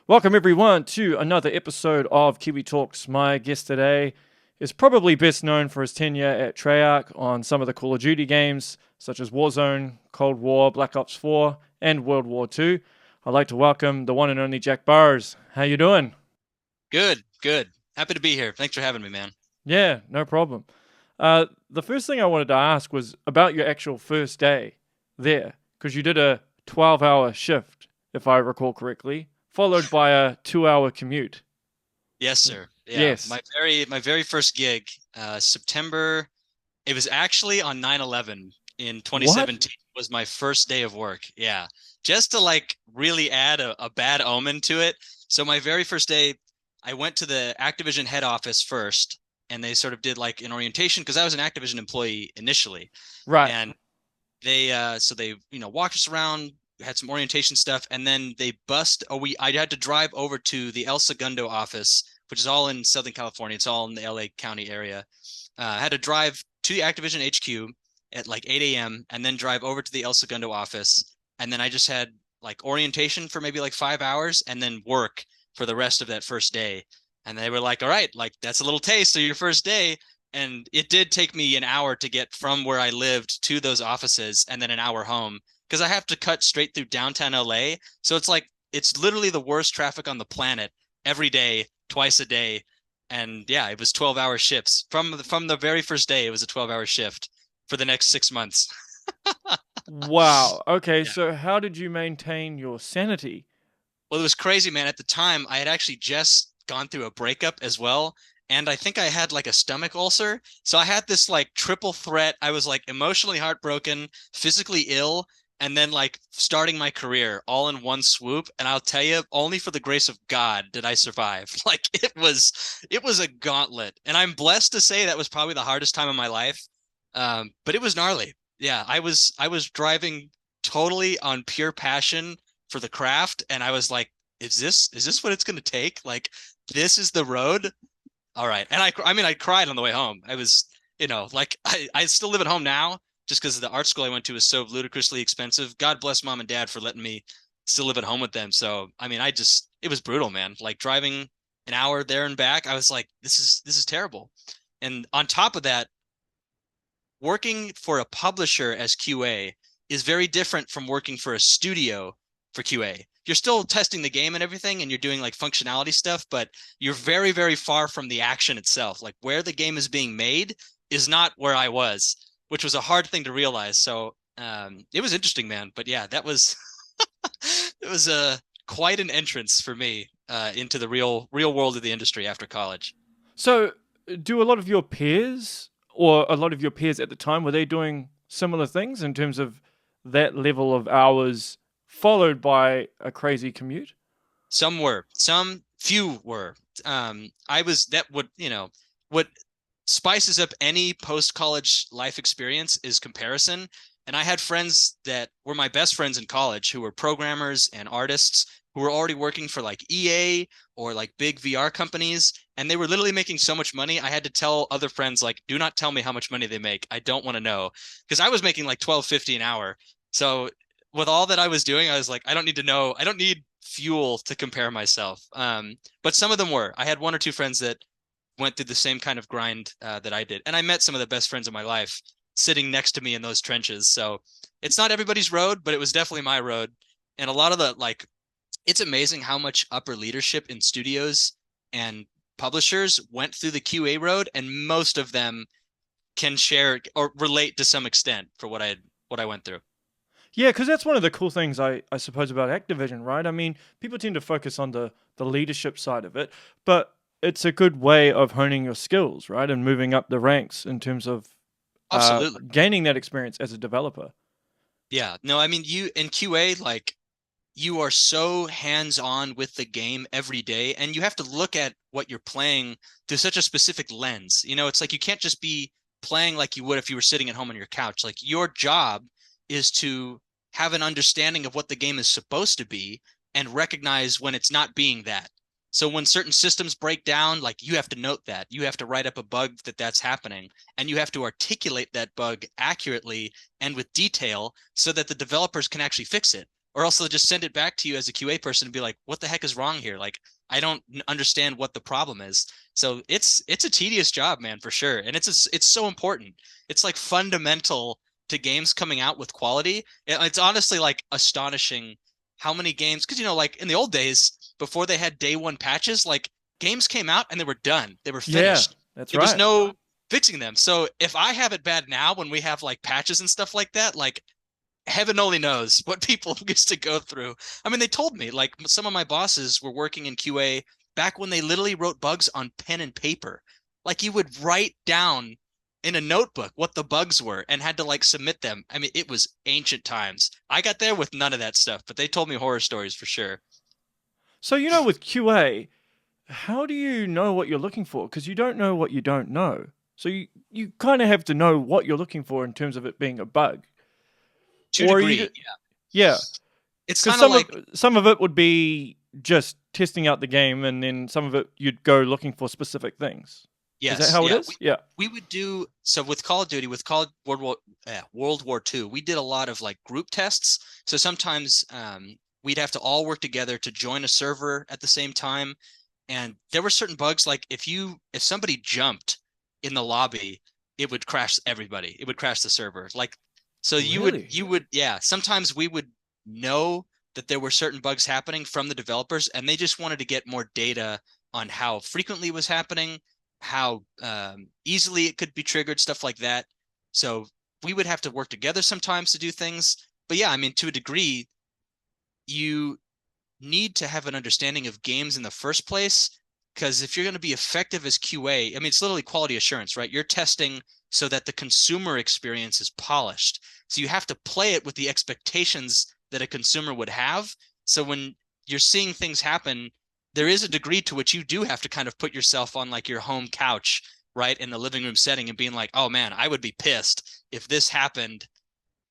Welcome everyone to another episode of Kiwi Talks. My guest today is probably best known for his tenure at Treyarch on some of the Call of Duty games, such as Warzone, Cold War, Black Ops 4, and World War 2. I'd like to welcome the one and only Jack Burrows. How you doing? Good, good. Happy to be here. Thanks for having me, man. Yeah, no problem. The first thing I wanted to ask was about your actual first day there, because you did a 12-hour shift, if I recall correctly, followed by a 2-hour commute. Yes, sir. Yeah, Yes. my very first gig, September. It was actually on 9/11 in What? 2017 was my first day of work. Yeah, just to like really add a bad omen to it. So my very first day, I went to the Activision head office first, and they sort of did like an orientation because I was an Activision employee initially, Right. and they walked us around, had some orientation stuff, and then they bust oh we I had to drive over to the El Segundo office, which is all in Southern California. It's all in the LA County area. I had to drive to the Activision HQ at like 8 a.m. and then drive over to the El Segundo office, and then I just had like orientation for maybe like 5 hours and then work for the rest of that first day. And they were like, all right, like that's a little taste of your first day. And it did take me an hour to get from where I lived to those offices and then an hour home because I have to cut straight through downtown LA. So it's like it's literally the worst traffic on the planet every day, twice a day. And yeah, it was 12-hour shifts. From the very first day, it was a 12-hour shift for the next 6 months. Wow. Okay, Yeah. so how did you maintain your sanity? Well, it was crazy, man. At the time, I had actually just gone through a breakup as well. And I think I had like a stomach ulcer. So I had this like triple threat. I was like emotionally heartbroken, physically ill, and then like starting my career all in one swoop. And I'll tell you, only for the grace of God did I survive. Like it was a gauntlet. And I'm blessed to say that was probably the hardest time of my life. But it was gnarly. Yeah, I was driving totally on pure passion for the craft, and I was like, is this what it's going to take? Like, this is the road. All right. And I mean, I cried on the way home. I was, like I still live at home now just because the art school I went to is so ludicrously expensive. God bless mom and dad for letting me still live at home with them. So, I mean, it was brutal, man. Like driving an hour there and back, I was like, this is terrible. And on top of that, working for a publisher as QA is very different from working for a studio for QA. You're still testing the game and everything, and you're doing like functionality stuff, but you're very, very far from the action itself. Like where the game is being made is not where I was, which was a hard thing to realize. So it was interesting, man. But yeah, that was it was quite an entrance for me into the real world of the industry after college. So, do a lot of your peers or a lot of your peers at the time were they doing similar things in terms of that level of hours followed by a crazy commute? Some were, some few were. I was that would what spices up any post college life experience is comparison. And I had friends that were my best friends in college who were programmers and artists who were already working for like EA or like big VR companies. And they were literally making so much money. I had to tell other friends, like, do not tell me how much money they make. I don't want to know. Because I was making like 12.50 an hour. So with all that I was doing, I was like, I don't need to know. I don't need fuel to compare myself. But some of them were. I had one or two friends that went through the same kind of grind that I did, and I met some of the best friends of my life sitting next to me in those trenches. So it's not everybody's road, but it was definitely my road. And a lot of the like, it's amazing how much upper leadership in studios and publishers went through the QA road, and most of them can share or relate to some extent for what I went through. Yeah, because that's one of the cool things I suppose about Activision, right? I mean, people tend to focus on the leadership side of it, but it's a good way of honing your skills, right, and moving up the ranks in terms of Absolutely. gaining that experience as a developer. Yeah. No, I mean, you in QA, like you are so hands-on with the game every day, and you have to look at what you're playing through such a specific lens. It's like you can't just be playing like you would if you were sitting at home on your couch. Like your job is to have an understanding of what the game is supposed to be and recognize when it's not being that. So when certain systems break down, like you have to note that. You have to write up a bug that's happening, and you have to articulate that bug accurately and with detail so that the developers can actually fix it. or else they'll just send it back to you as a QA person and be like, what the heck is wrong here? Like, I don't understand what the problem is. So it's a tedious job, man, for sure. And it's so important. It's like fundamental to games coming out with quality. It's honestly like astonishing how many games, because like in the old days, before they had day one patches, like games came out and they were done. They were finished. Yeah, that's There was right. no fixing them. So if I have it bad now when we have like patches and stuff like that, like heaven only knows what people used to go through. I mean, they told me like some of my bosses were working in QA back when they literally wrote bugs on pen and paper. Like you would write down in a notebook what the bugs were and had to like submit them. I mean, it was ancient times. I got there with none of that stuff, but they told me horror stories for sure. So with QA, how do you know what you're looking for? Because you don't know what you don't know. So you kind of have to know what you're looking for in terms of it being a bug. To a Or degree, you, yeah. yeah, It's because kind of like some of it would be just testing out the game, and then some of it you'd go looking for specific things. Is that yes, how it yeah. is? Yeah. We would do so with Call of Duty, with World War II. We did a lot of like group tests. So sometimes we'd have to all work together to join a server at the same time. And there were certain bugs like if somebody jumped in the lobby, it would crash everybody. It would crash the server. Like so Really? you would yeah. Sometimes we would know that there were certain bugs happening from the developers, and they just wanted to get more data on how frequently it was happening, how easily it could be triggered, stuff like that. So we would have to work together sometimes to do things. But yeah, I mean, to a degree, you need to have an understanding of games in the first place, because if you're going to be effective as QA, I mean, it's literally quality assurance, right? You're testing so that the consumer experience is polished. So you have to play it with the expectations that a consumer would have. So when you're seeing things happen, there is a degree to which you do have to kind of put yourself on like your home couch, right, in the living room setting and being like, oh man, I would be pissed if this happened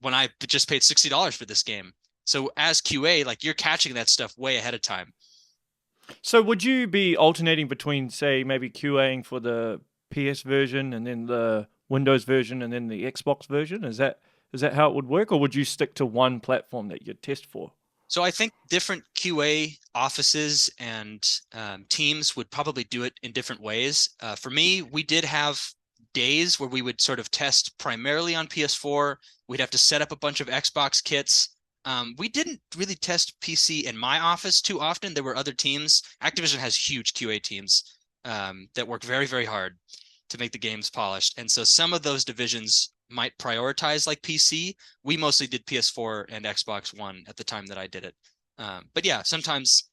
when I just paid $60 for this game. So as QA, like you're catching that stuff way ahead of time. So would you be alternating between, say, maybe QAing for the PS version and then the Windows version and then the Xbox version? Is that how it would work, or would you stick to one platform that you'd test for? So I think different QA offices and teams would probably do it in different ways. For me, we did have days where we would sort of test primarily on PS4. We'd have to set up a bunch of Xbox kits. We didn't really test PC in my office too often. There were other teams. Activision has huge QA teams that work very, very hard to make the games polished. And so some of those divisions might prioritize like PC. We mostly did PS4 and Xbox One at the time that I did it. But yeah, sometimes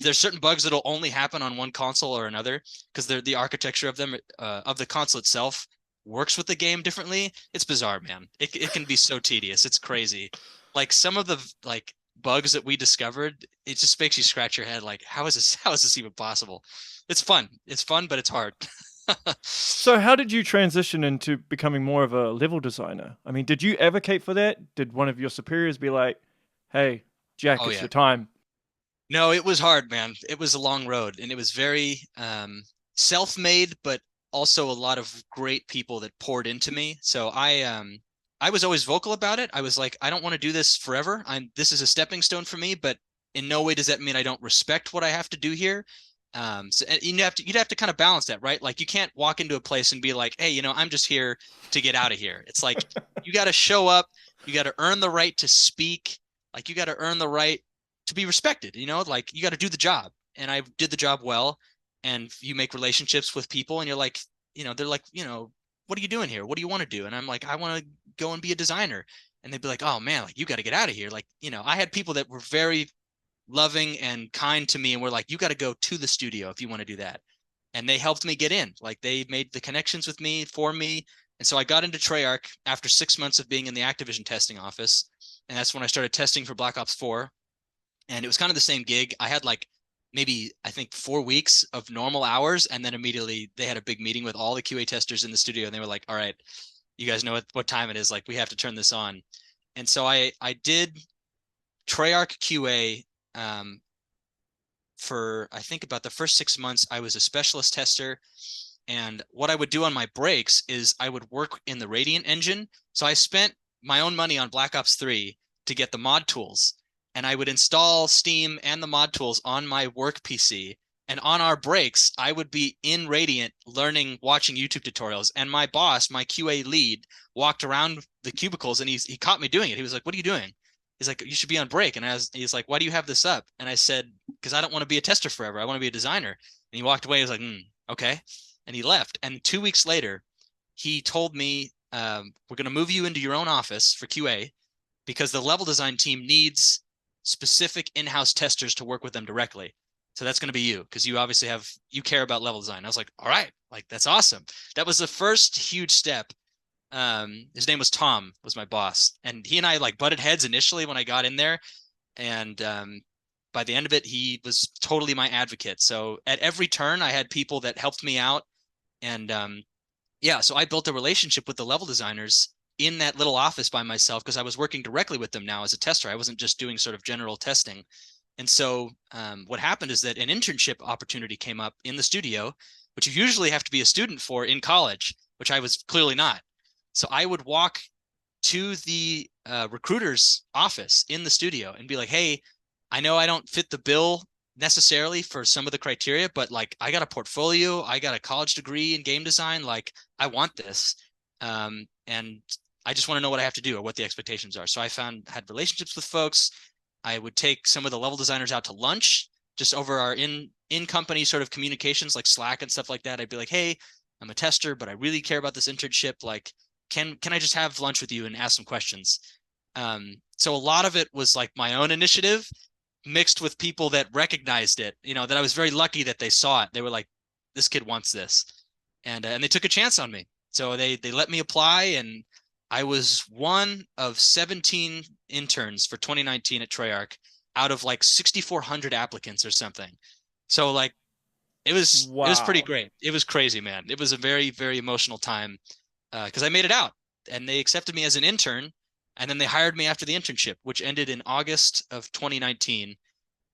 there's certain bugs that'll only happen on one console or another because the architecture of them of the console itself works with the game differently. It's bizarre, man. It can be so tedious. It's crazy. Like some of the like bugs that we discovered, it just makes you scratch your head. Like, how is this even possible? It's fun. It's fun, but it's hard. So how did you transition into becoming more of a level designer? I mean, did you advocate for that? Did one of your superiors be like, "Hey, Jack, Oh it's yeah. your time"? No, it was hard, man. It was a long road, and it was very self-made, but also a lot of great people that poured into me. So I was always vocal about it. I was like, I don't want to do this forever. This is a stepping stone for me, but in no way does that mean I don't respect what I have to do here. So and you'd have to kind of balance that, right? Like you can't walk into a place and be like, hey, I'm just here to get out of here. It's like you got to show up, you got to earn the right to speak, like you got to earn the right to be respected, like you got to do the job. And I did the job well. And you make relationships with people and you're like, they're like, what are you doing here? What do you want to do? And I'm like, I want to go and be a designer. And they'd be like, oh man, like you got to get out of here. Like, I had people that were very loving and kind to me and were like, you got to go to the studio if you want to do that. And they helped me get in. Like they made the connections with me for me. And so I got into Treyarch after 6 months of being in the Activision testing office. And that's when I started testing for Black Ops 4. And it was kind of the same gig. I had like maybe I think 4 weeks of normal hours, and then immediately they had a big meeting with all the QA testers in the studio, and they were like, "All right, you guys know what time it is. Like we have to turn this on." And so I did Treyarch QA for I think about the first 6 months. I was a specialist tester, and what I would do on my breaks is I would work in the Radiant engine. So I spent my own money on Black Ops 3 to get the mod tools. and I would install Steam and the mod tools on my work PC. And on our breaks, I would be in Radiant learning, watching YouTube tutorials. And my boss, my QA lead, walked around the cubicles and he caught me doing it. He was like, "What are you doing?" He's like, "You should be on break." And he's like, "Why do you have this up?" And I said, "Because I don't want to be a tester forever. I want to be a designer." And he walked away. He was like, "Okay." And he left. And 2 weeks later, he told me, "We're going to move you into your own office for QA because the level design team needs specific in-house testers to work with them directly. So that's going to be you because you obviously you care about level design." I was like, "All right, like that's awesome." That was the first huge step. His name was Tom, was my boss, and he and I like butted heads initially when I got in there, and by the end of it, he was totally my advocate. So at every turn, I had people that helped me out, and yeah, so I built a relationship with the level designers in that little office by myself because I was working directly with them now as a tester. I wasn't just doing sort of general testing. And so what happened is that an internship opportunity came up in the studio, which you usually have to be a student for in college, which I was clearly not. So I would walk to the recruiter's office in the studio and be like, "Hey, I know I don't fit the bill necessarily for some of the criteria, but like I got a portfolio, I got a college degree in game design, like I want this. And I just want to know what I have to do or what the expectations are." So I had relationships with folks. I would take some of the level designers out to lunch just over our in-company sort of communications like Slack and stuff like that. I'd be like, "Hey, I'm a tester, but I really care about this internship. Like, can I just have lunch with you and ask some questions?" So a lot of it was like my own initiative mixed with people that recognized it, that I was very lucky that they saw it. They were like, "This kid wants this." And they took a chance on me. So they let me apply, and I was one of 17 interns for 2019 at Treyarch out of like 6,400 applicants or something. So like it was pretty great. It was crazy, man. It was a very, very emotional time because I made it out and they accepted me as an intern, and then they hired me after the internship, which ended in August of 2019,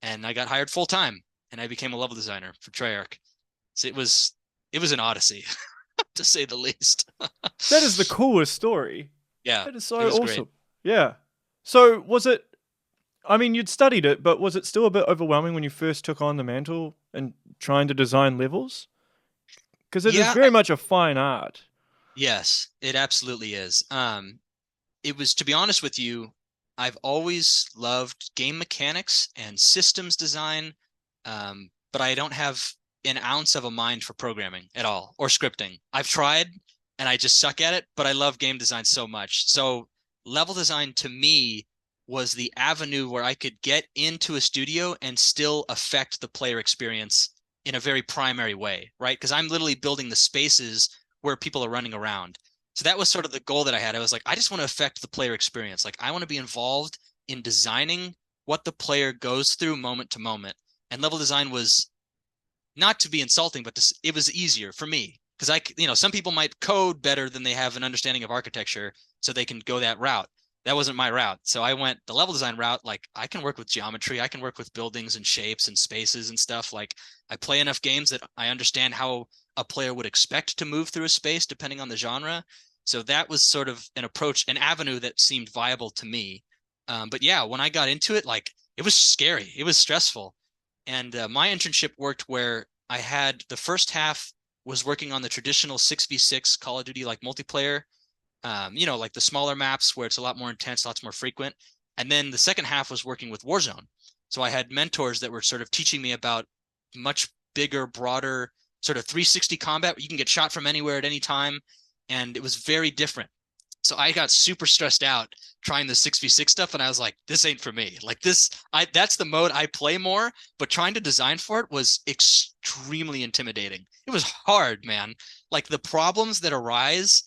and I got hired full time and I became a level designer for Treyarch. So it was an odyssey to say the least. That is the coolest story. Yeah, That is so it was awesome. great. Yeah. So was it, I mean, you'd studied it, but was it still a bit overwhelming when you first took on the mantle and trying to design levels? Because it is Yeah, very much a fine art. yes, it absolutely is. It was, to be honest with you, I've always loved game mechanics and systems design, but I don't have an ounce of a mind for programming at all or scripting. I've tried and I just suck at it, but I love game design so much. So level design to me was the avenue where I could get into a studio and still affect the player experience in a very primary way, right? Because I'm literally building the spaces where people are running around. So that was sort of the goal that I had. I was like, I just want to affect the player experience. Like I want to be involved in designing what the player goes through moment to moment. And level design was, not to be insulting, but it was easier for me because some people might code better than they have an understanding of architecture, so they can go that route. That wasn't my route. So I went the level design route. Like I can work with geometry, I can work with buildings and shapes and spaces and stuff. Like I play enough games that I understand how a player would expect to move through a space depending on the genre. So that was sort of an approach, an avenue that seemed viable to me. But yeah, when I got into it, like it was scary, it was stressful. And my internship worked where I had the first half was working on the traditional 6v6 Call of Duty like multiplayer, like the smaller maps where it's a lot more intense, lots more frequent. And then the second half was working with Warzone. So I had mentors that were sort of teaching me about much bigger, broader sort of 360 combat. You can get shot from anywhere at any time. And it was very different. So I got super stressed out trying the 6v6 stuff, and I was like, this ain't for me. Like that's the mode I play more, but trying to design for it was extremely intimidating. It was hard, man. Like the problems that arise,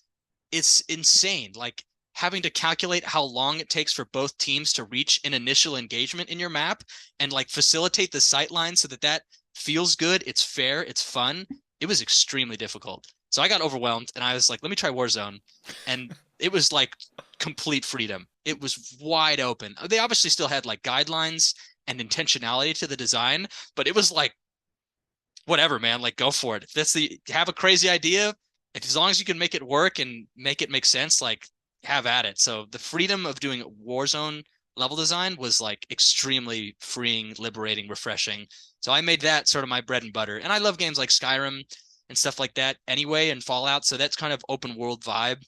it's insane. Like having to calculate how long it takes for both teams to reach an initial engagement in your map and like facilitate the sight line so that feels good, it's fair, it's fun. It was extremely difficult. So I got overwhelmed and I was like, let me try Warzone. And it was like complete freedom. It was wide open. They obviously still had like guidelines and intentionality to the design, but it was like, whatever, man, like go for it. If have a crazy idea, as long as you can make it work and make it make sense, like have at it. So the freedom of doing Warzone level design was like extremely freeing, liberating, refreshing. So I made that sort of my bread and butter. And I love games like Skyrim and stuff like that anyway, and Fallout. So that's kind of open world vibe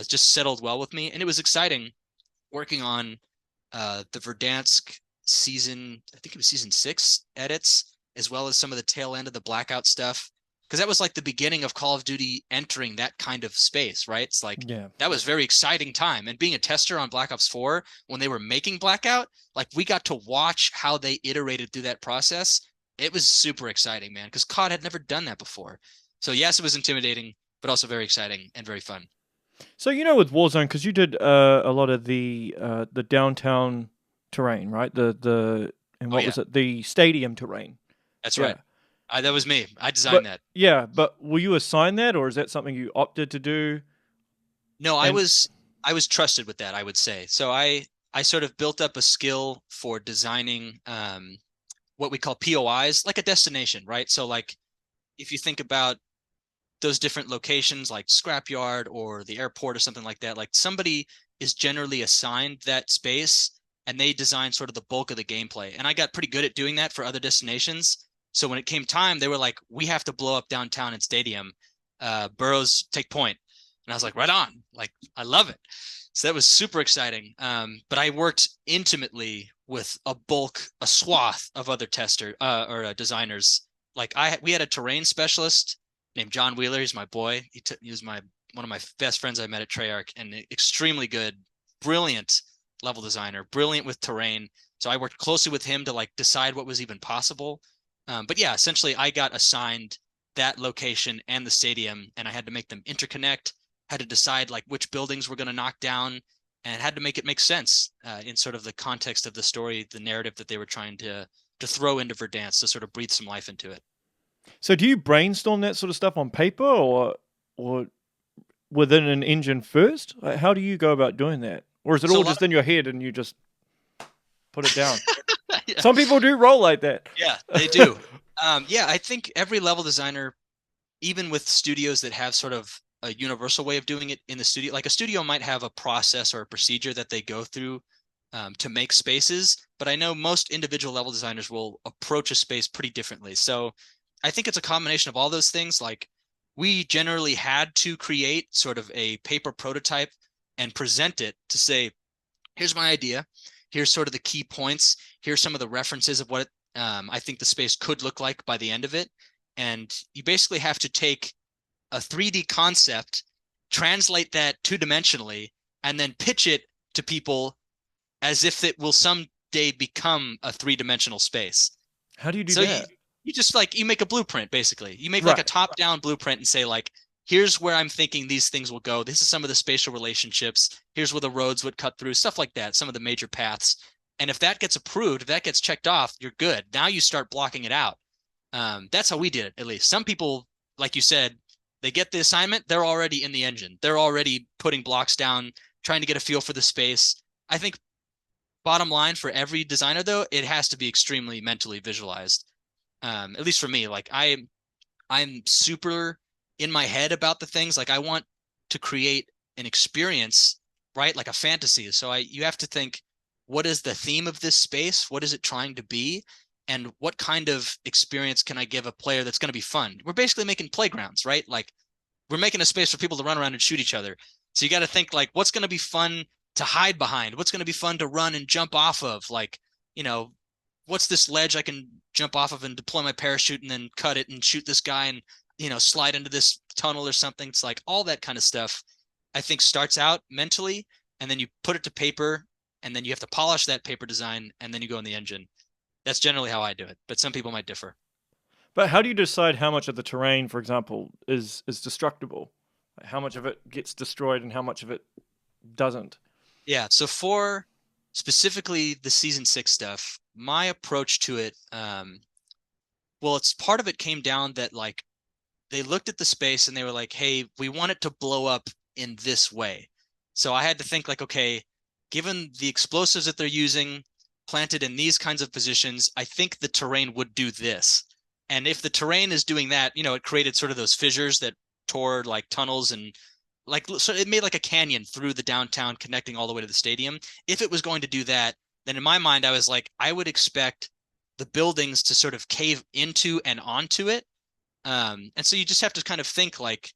just settled well with me. And it was exciting working on the Verdansk season, I think it was season 6 edits, as well as some of the tail end of the Blackout stuff. Because that was like the beginning of Call of Duty entering that kind of space, right? It's like, Yeah. that was very exciting time. And being a tester on Black Ops 4, when they were making Blackout, like we got to watch how they iterated through that process. It was super exciting, man, because COD had never done that before. So yes, it was intimidating, but also very exciting and very fun. So with Warzone, because you did a lot of the downtown terrain, right? And what was it? The stadium terrain. That's Yeah. right. That was me. I designed that. Yeah, but were you assigned that, or is that something you opted to do? No, I was trusted with that, I would say. So I sort of built up a skill for designing what we call POIs, like a destination, right? So like if you think about those different locations like Scrapyard or the airport or something like that, like somebody is generally assigned that space and they design sort of the bulk of the gameplay. And I got pretty good at doing that for other destinations. So when it came time, they were like, we have to blow up downtown and stadium. Burrows, take point. And I was like, right on. Like, I love it. So that was super exciting. But I worked intimately with a swath of other designers. Like we had a terrain specialist named John Wheeler. He's my boy. He was one of my best friends I met at Treyarch, and extremely good, brilliant level designer, brilliant with terrain. So I worked closely with him to like decide what was even possible. But yeah, essentially I got assigned that location and the stadium, and I had to make them interconnect, had to decide like which buildings we're going to knock down, and had to make it make sense in sort of the context of the story, the narrative that they were trying to throw into Verdansk to sort of breathe some life into it. So do you brainstorm that sort of stuff on paper or within an engine first? Like, how do you go about doing that? Or is it all just in your head and you just put it down? Yeah. Some people do roll like that. Yeah, they do. Yeah, I think every level designer, even with studios that have sort of a universal way of doing it in the studio, like a studio might have a process or a procedure that they go through to make spaces, but I know most individual level designers will approach a space pretty differently. So I think it's a combination of all those things. Like we generally had to create sort of a paper prototype and present it to say, here's my idea. Here's sort of the key points. Here's some of the references of what I think the space could look like by the end of it. And you basically have to take a 3D concept, translate that two-dimensionally, and then pitch it to people as if it will someday become a three-dimensional space. How do you do that? You just you make a blueprint, basically. You make like a top-down blueprint and say like, here's where I'm thinking these things will go. This is some of the spatial relationships. Here's where the roads would cut through, stuff like that, some of the major paths. And if that gets approved, if that gets checked off, you're good. Now you start blocking it out. That's how we did it, at least. Some people, like you said, they get the assignment, they're already in the engine. They're already putting blocks down, trying to get a feel for the space. I think bottom line for every designer, though, it has to be extremely mentally visualized. At least for me, like I'm super in my head about the things. Like I want to create an experience, right? Like a fantasy. So you have to think, what is the theme of this space? What is it trying to be? And what kind of experience can I give a player that's going to be fun? We're basically making playgrounds, right? Like we're making a space for people to run around and shoot each other. So you got to think like, what's going to be fun to hide behind? What's going to be fun to run and jump off of? Like, what's this ledge I can jump off of and deploy my parachute and then cut it and shoot this guy and, slide into this tunnel or something. It's like all that kind of stuff, I think, starts out mentally, and then you put it to paper, and then you have to polish that paper design, and then you go in the engine. That's generally how I do it, but some people might differ. But how do you decide how much of the terrain, for example, is destructible? How much of it gets destroyed and how much of it doesn't? Yeah, so for specifically the Season 6 stuff, my approach to it, it's part of it came down that like they looked at the space and they were like, hey, we want it to blow up in this way. So I had to think like, okay, given the explosives that they're using planted in these kinds of positions, I think the terrain would do this. And if the terrain is doing that, it created sort of those fissures that tore like tunnels and like, so it made like a canyon through the downtown connecting all the way to the stadium. If it was going to do that, then in my mind, I was like, I would expect the buildings to sort of cave into and onto it. And so you just have to kind of think like,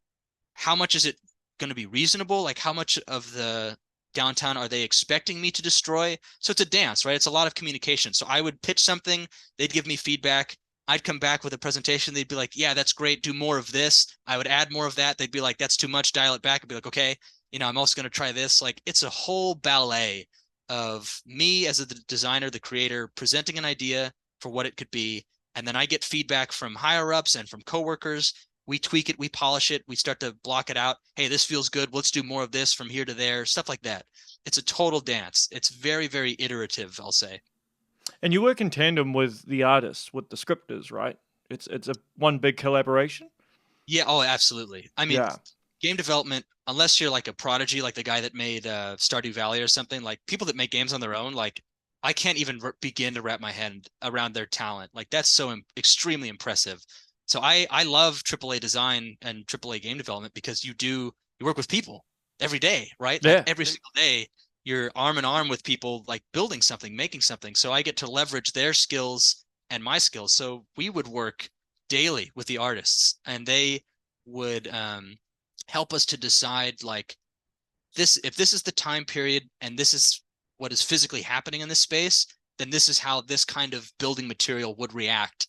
how much is it going to be reasonable? Like, how much of the downtown are they expecting me to destroy? So it's a dance, right? It's a lot of communication. So I would pitch something, they'd give me feedback. I'd come back with a presentation. They'd be like, yeah, that's great. Do more of this. I would add more of that. They'd be like, that's too much. Dial it back. I'd be like, okay, I'm also going to try this. Like, it's a whole ballet of me as a designer, the creator, presenting an idea for what it could be. And then I get feedback from higher ups and from coworkers. We tweak it, we polish it, we start to block it out. Hey, this feels good. Let's do more of this from here to there, stuff like that. It's a total dance. It's very, very iterative, I'll say. And you work in tandem with the artists, with the scripters, right? It's a one big collaboration. Yeah, oh, absolutely. I mean, Yeah. Game development, unless you're like a prodigy, like the guy that made Stardew Valley or something, like people that make games on their own, like I can't even begin to wrap my head around their talent. Like that's so extremely impressive. So I love AAA design and AAA game development because you work with people every day, right? Like Yeah. every single day, you're arm in arm with people like building something, making something. So I get to leverage their skills and my skills. So we would work daily with the artists, and they would help us to decide like this, if this is the time period and this is what is physically happening in this space, then this is how this kind of building material would react.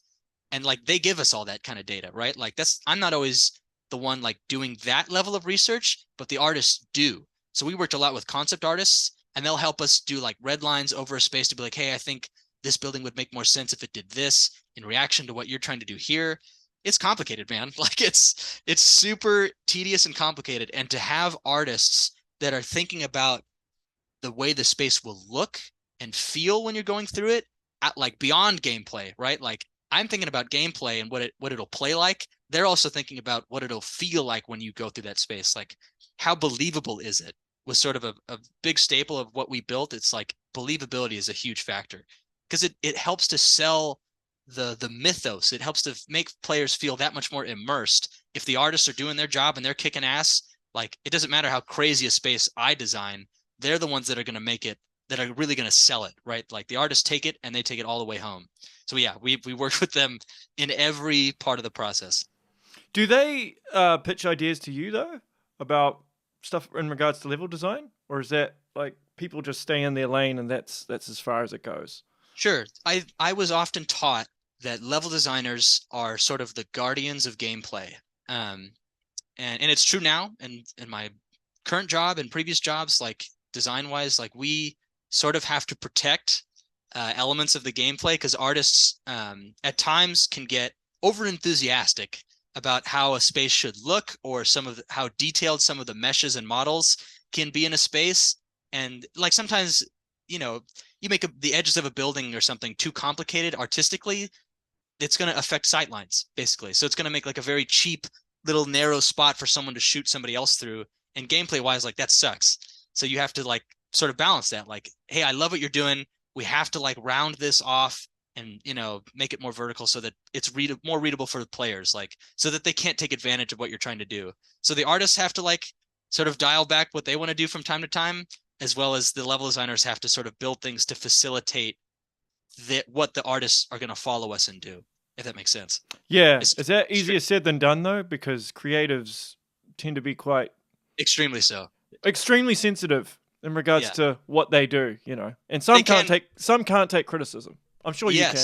And like they give us all that kind of data, right? Like I'm not always the one like doing that level of research, but the artists do. So we worked a lot with concept artists, and they'll help us do like red lines over a space to be like, hey, I think this building would make more sense if it did this in reaction to what you're trying to do here. It's complicated, man. Like it's super tedious and complicated. And to have artists that are thinking about the way the space will look and feel when you're going through it, at like beyond gameplay, right? Like I'm thinking about gameplay and what it'll play like. They're also thinking about what it'll feel like when you go through that space. Like how believable is it was sort of a big staple of what we built. It's like believability is a huge factor because it helps to sell the mythos. It helps to make players feel that much more immersed. If the artists are doing their job and they're kicking ass, like it doesn't matter how crazy a space I design, they're the ones that are going to make it, that are really going to sell it, right? Like the artists take it and they take it all the way home. So yeah, we work with them in every part of the process. Do they pitch ideas to you though about stuff in regards to level design, or is that like people just stay in their lane and that's as far as it goes? Sure. I was often taught that level designers are sort of the guardians of gameplay. And it's true now in my current job and previous jobs, like design wise, like we sort of have to protect elements of the gameplay because artists at times can get over enthusiastic about how a space should look, or how detailed some of the meshes and models can be in a space. And like sometimes, you make the edges of a building or something too complicated artistically, it's going to affect sightlines basically. So it's going to make like a very cheap little narrow spot for someone to shoot somebody else through. And gameplay wise, like that sucks. So you have to like sort of balance that. Like, hey, I love what you're doing. We have to like round this off and make it more vertical so that it's more readable for the players, like so that they can't take advantage of what you're trying to do. So the artists have to like sort of dial back what they want to do from time to time, as well as the level designers have to sort of build things to facilitate what the artists are going to follow us and do, if that makes sense. Yeah. Is that easier said than done though? Because creatives tend to be quite extremely sensitive in regards to what they do, and some can't take criticism. I'm sure you can.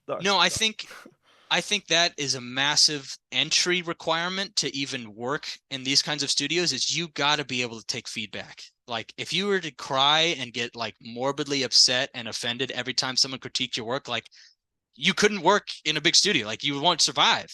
Though. No, I think that is a massive entry requirement to even work in these kinds of studios. Is you got to be able to take feedback. Like if you were to cry and get like morbidly upset and offended every time someone critiqued your work, like you couldn't work in a big studio. Like you won't survive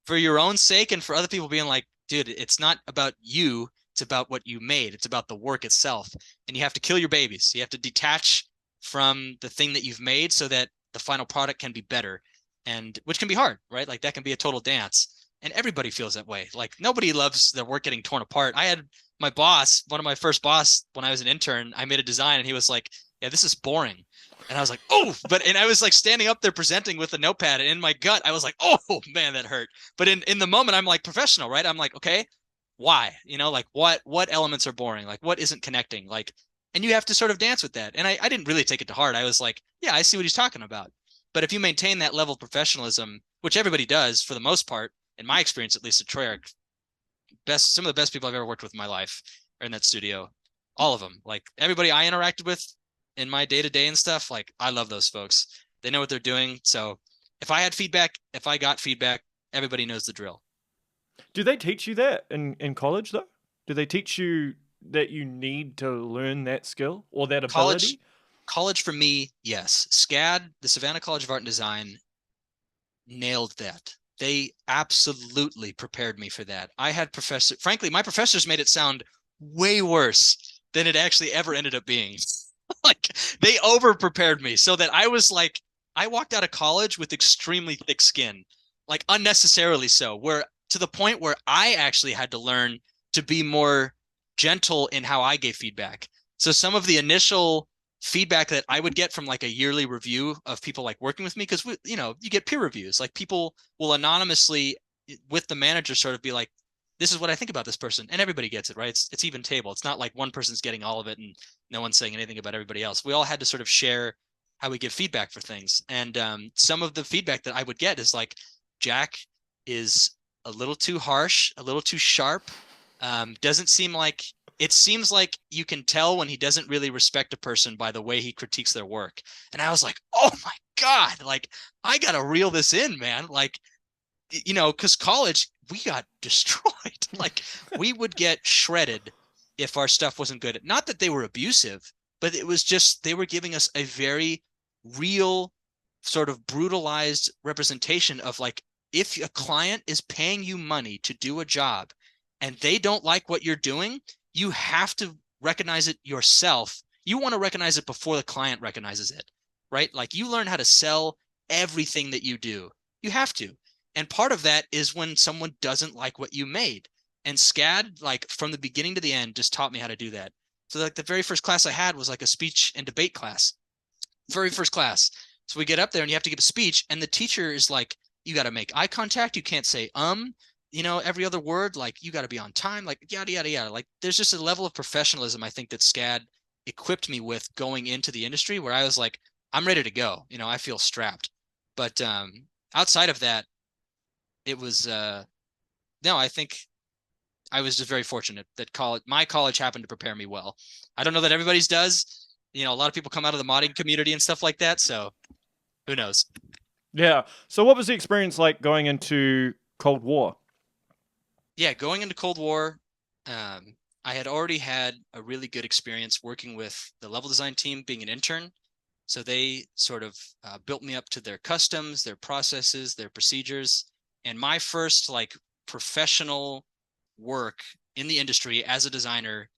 for your own sake and for other people being like, dude, it's not about you. It's about what you made. It's about the work itself. And you have to kill your babies. You have to detach from the thing that you've made so that the final product can be better, and which can be hard, right? Like that can be a total dance, and everybody feels that way. Like nobody loves their work getting torn apart. I had my boss, one of my first boss when I was an intern, I made a design and he was like, yeah, this is boring. And I was like, oh, and I was like standing up there presenting with a notepad, and in my gut, I was like, oh man, that hurt. But in the moment, I'm like professional, right? I'm like, okay, why, like what elements are boring, like what isn't connecting, like, and you have to sort of dance with that. And I didn't really take it to heart. I was like, yeah, I see what he's talking about. But if you maintain that level of professionalism, which everybody does for the most part, in my experience, at least at Treyarch, some of the best people I've ever worked with in my life are in that studio. All of them, like everybody I interacted with in my day to day and stuff, like I love those folks. They know what they're doing. So if I had feedback, if I got feedback, everybody knows the drill. Do they teach you that in college though? Do they teach you that you need to learn that skill or that College, ability? college for me, yes. SCAD, the Savannah College of Art and Design, nailed that. They absolutely prepared me for that. Frankly, my professors made it sound way worse than it actually ever ended up being. Like they over prepared me so that I was like, I walked out of college with extremely thick skin, like unnecessarily so, where to the point where I actually had to learn to be more gentle in how I gave feedback. So some of the initial feedback that I would get from like a yearly review of people like working with me, because you get peer reviews, like people will anonymously with the manager sort of be like, this is what I think about this person, and everybody gets it, right? It's even table. It's not like one person's getting all of it and no one's saying anything about everybody else. We all had to sort of share how we give feedback for things. And some of the feedback that I would get is like, Jack is a little too harsh, a little too sharp. It seems like you can tell when he doesn't really respect a person by the way he critiques their work. And I was like, oh my God, like I got to reel this in, man. Like, because college, we got destroyed. Like we would get shredded if our stuff wasn't good. Not that they were abusive, but it was just they were giving us a very real, sort of brutalized representation of like, if a client is paying you money to do a job and they don't like what you're doing, you have to recognize it yourself. You want to recognize it before the client recognizes it, right? Like you learn how to sell everything that you do. You have to. And part of that is when someone doesn't like what you made. And SCAD, like from the beginning to the end, just taught me how to do that. So like the very first class I had was like a speech and debate class. Very first class. So we get up there and you have to give a speech, and the teacher is like, you got to make eye contact. You can't say every other word, like you got to be on time, like yada yada yada. Like there's just a level of professionalism I think that SCAD equipped me with going into the industry where I was like, I'm ready to go. I feel strapped. But outside of that, it was no, I think I was just very fortunate that my college happened to prepare me well. I don't know that everybody's does. A lot of people come out of the modding community and stuff like that, so who knows? Yeah. So what was the experience like going into Cold War? Yeah, going into Cold War, I had already had a really good experience working with the level design team, being an intern. So they sort of built me up to their customs, their processes, their procedures. And my first like professional work in the industry as a designer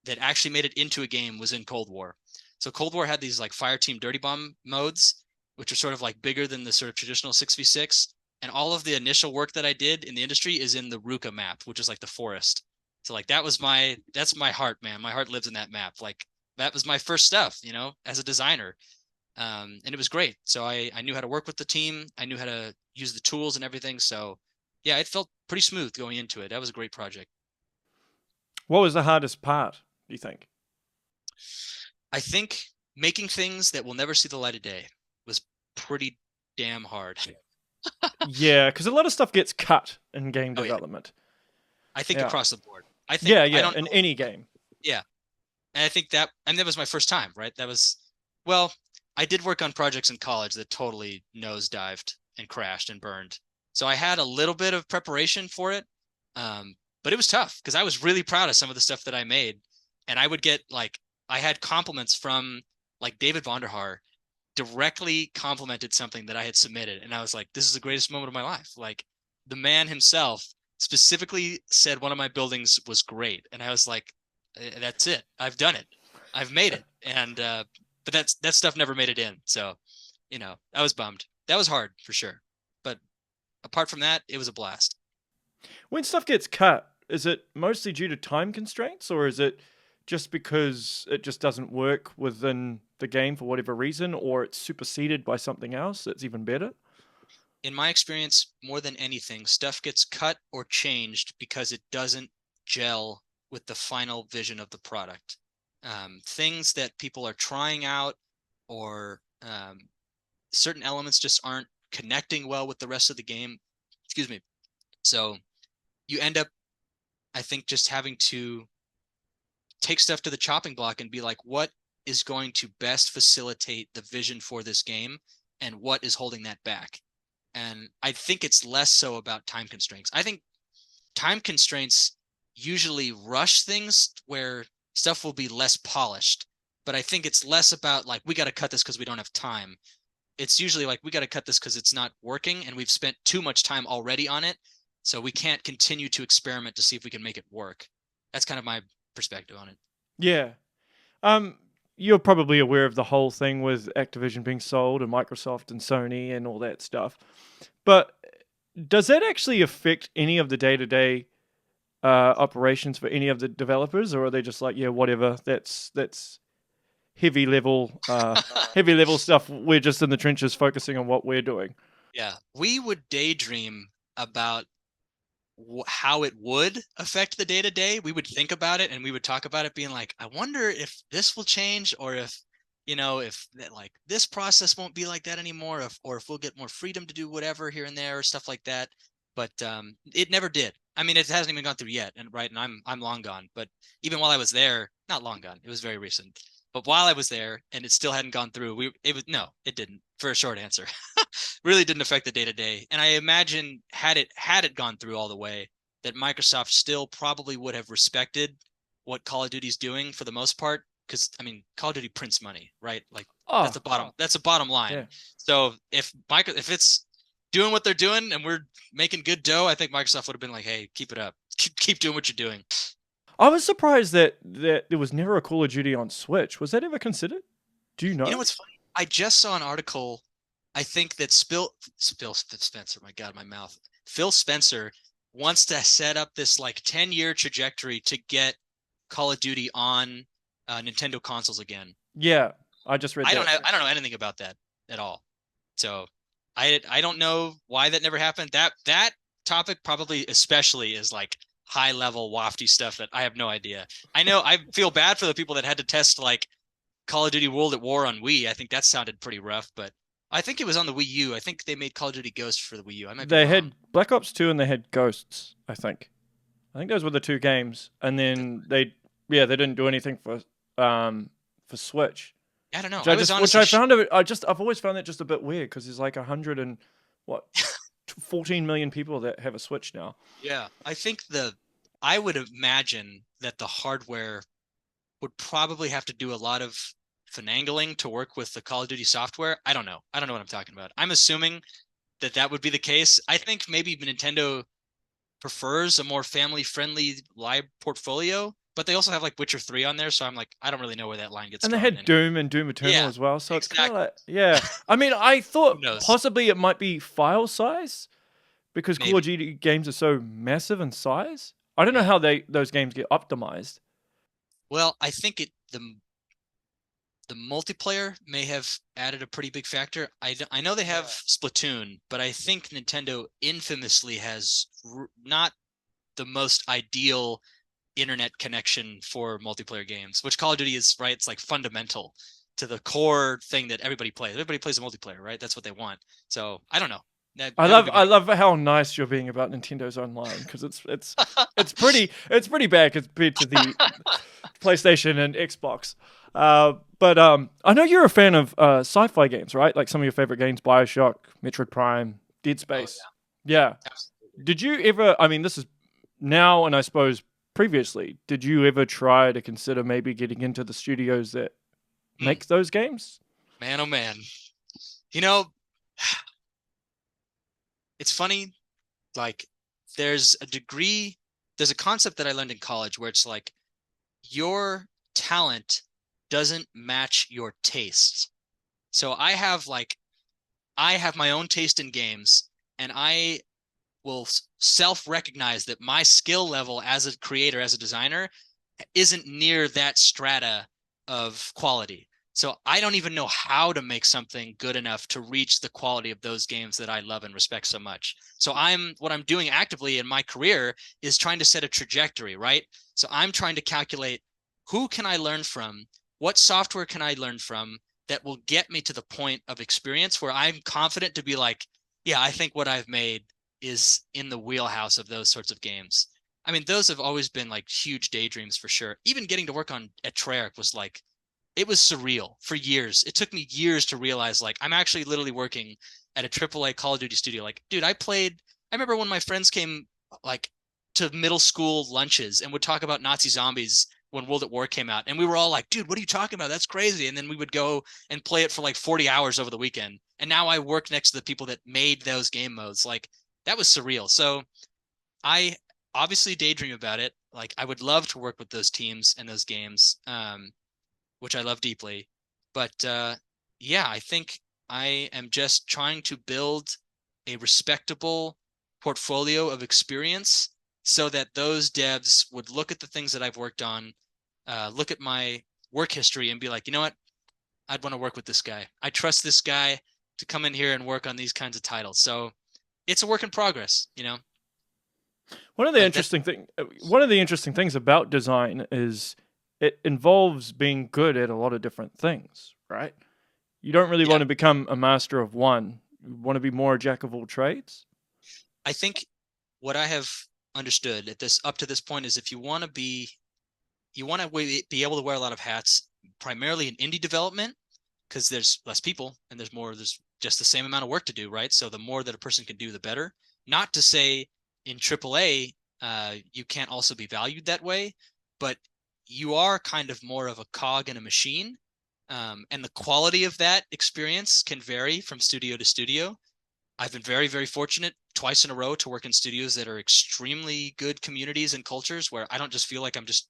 that actually made it into a game was in Cold War. So Cold War had these like fire team dirty bomb modes, which are sort of like bigger than the sort of traditional 6v6. And all of the initial work that I did in the industry is in the Ruka map, which is like the forest. So like that's my heart, man. My heart lives in that map. Like that was my first stuff, as a designer. And it was great. So I knew how to work with the team. I knew how to use the tools and everything. So yeah, it felt pretty smooth going into it. That was a great project. What was the hardest part, do you think? I think making things that will never see the light of day was pretty damn hard. Yeah, because a lot of stuff gets cut in game Oh yeah, development. I think Yeah. across the board. I think Yeah, I yeah, don't in know. any game. Yeah, and I think that was my first time, right? Well, I did work on projects in college that totally nosedived and crashed and burned. So I had a little bit of preparation for it. But it was tough because I was really proud of some of the stuff that I made. And I would get like, I had compliments from like David Vonderhaar directly complimented something that I had submitted. And I was like, this is the greatest moment of my life. Like the man himself specifically said one of my buildings was great. And I was like, that's it. I've done it. I've made it. And, but that stuff never made it in. So, I was bummed. That was hard for sure. But apart from that, it was a blast. When stuff gets cut, is it mostly due to time constraints, or is it just because it just doesn't work within the game for whatever reason, or it's superseded by something else that's even better? In my experience, more than anything, stuff gets cut or changed because it doesn't gel with the final vision of the product. Things that people are trying out, or certain elements just aren't connecting well with the rest of the game. Excuse me. So you end up, I think, just having to take stuff to the chopping block and be like, what is going to best facilitate the vision for this game, and what is holding that back? And I think it's less so about time constraints. I think time constraints usually rush things where stuff will be less polished. But I think it's less about like, we got to cut this because we don't have time. It's usually like, we got to cut this because it's not working and we've spent too much time already on it. So we can't continue to experiment to see if we can make it work. That's kind of my perspective on it. Yeah. You're probably aware of the whole thing with Activision being sold and Microsoft and Sony and all that stuff. But does that actually affect any of the day-to-day operations for any of the developers, or are they just like, yeah, whatever, that's heavy level stuff. We're just in the trenches focusing on what we're doing. Yeah, we would daydream about how it would affect the day-to-day. We would think about it and we would talk about it being like, I wonder if this will change, or if, you know, if like this process won't be like that anymore, or if we'll get more freedom to do whatever here and there or stuff like that. But it never did. I mean, it hasn't even gone through yet, and I'm long gone. But even while I was there, not long gone, it was very recent. But while I was there and it still hadn't gone through, it didn't, for a short answer. Really didn't affect the day-to-day. And I imagine had it gone through all the way, that Microsoft still probably would have respected what Call of Duty's doing for the most part. Because I mean, Call of Duty prints money, right? Like that's a bottom line. Yeah. So if it's doing what they're doing and we're making good dough, I think Microsoft would have been like, hey, keep it up. Keep doing what you're doing. I was surprised that there was never a Call of Duty on Switch. Was that ever considered? Do you know? You know what's funny? I just saw an article. I think that Phil Spencer, my God, my mouth. Phil Spencer wants to set up this like 10-year trajectory to get Call of Duty on Nintendo consoles again. Yeah, I just read that. I don't know anything about that at all. So I don't know why that never happened. That topic probably especially is like high level wafty stuff that I have no idea. I know I feel bad for the people that had to test like Call of Duty World at War on Wii. I think that sounded pretty rough, but I think it was on the Wii U. I think they made Call of Duty Ghost for the Wii U. They had Black Ops 2 and they had Ghosts, I think those were the two games. And then they didn't do anything for Switch. I don't know. I've always found that just a bit weird, because there's like 14 million people that have a Switch now. Yeah, I would imagine that the hardware would probably have to do a lot of finagling to work with the Call of Duty software. I don't know what I'm talking about. I'm assuming that would be the case. I think maybe Nintendo prefers a more family-friendly live portfolio, but they also have like Witcher 3 on there, so I'm like, I don't really know where that line gets. And they had Doom and Doom Eternal as well, so exactly. It's kind of like, I mean, I thought possibly it might be file size, because Call of Duty games are so massive in size. I don't know how those games get optimized. Well, I think the multiplayer may have added a pretty big factor. I know they have Splatoon, but I think Nintendo infamously has not the most ideal internet connection for multiplayer games, which Call of Duty is, right? It's like fundamental to the core thing that everybody plays. Everybody plays a multiplayer, right? That's what they want. So I don't know. I love how nice you're being about Nintendo's online, because it's pretty bad compared to the PlayStation and Xbox. But I know you're a fan of sci-fi games, right? Like some of your favorite games, Bioshock, Metroid Prime, Dead Space. Oh, yeah. Absolutely. Did you ever? I mean, this is now, and I suppose previously, did you ever try to consider maybe getting into the studios that make those games? Man, oh man. You know, it's funny, like there's a concept that I learned in college where it's like your talent doesn't match your tastes. So I have my own taste in games, and I will self-recognize that my skill level as a creator, as a designer, isn't near that strata of quality. So I don't even know how to make something good enough to reach the quality of those games that I love and respect so much. So what I'm doing actively in my career is trying to set a trajectory, right? So I'm trying to calculate, who can I learn from? What software can I learn from that will get me to the point of experience where I'm confident to be like, yeah, I think what I've made is in the wheelhouse of those sorts of games. I mean, those have always been like huge daydreams for sure. Even getting to work on at Treyarch was like, it was surreal for years. It took me years to realize, like, I'm actually literally working at a AAA Call of Duty studio. Like, dude, I remember when my friends came, like, to middle school lunches and would talk about Nazi zombies when World at War came out. And we were all like, dude, what are you talking about? That's crazy. And then we would go and play it for like 40 hours over the weekend. And now I work next to the people that made those game modes. Like, that was surreal. So I obviously daydream about it. Like, I would love to work with those teams and those games. Which I love deeply. But yeah, I think I am just trying to build a respectable portfolio of experience so that those devs would look at the things that I've worked on, look at my work history and be like, you know what? I'd want to work with this guy. I trust this guy to come in here and work on these kinds of titles. So it's a work in progress, you know. One of the interesting things about design is it involves being good at a lot of different things, right? You don't really want to become a master of one. You want to be more a jack of all trades. I think what I have understood up to this point is if you want to be able to wear a lot of hats, primarily in indie development, because there's less people and there's just the same amount of work to do, right? So the more that a person can do, the better. Not to say in AAA, you can't also be valued that way, but you are kind of more of a cog in a machine. And the quality of that experience can vary from studio to studio. I've been very, very fortunate twice in a row to work in studios that are extremely good communities and cultures where I don't just feel like I'm just,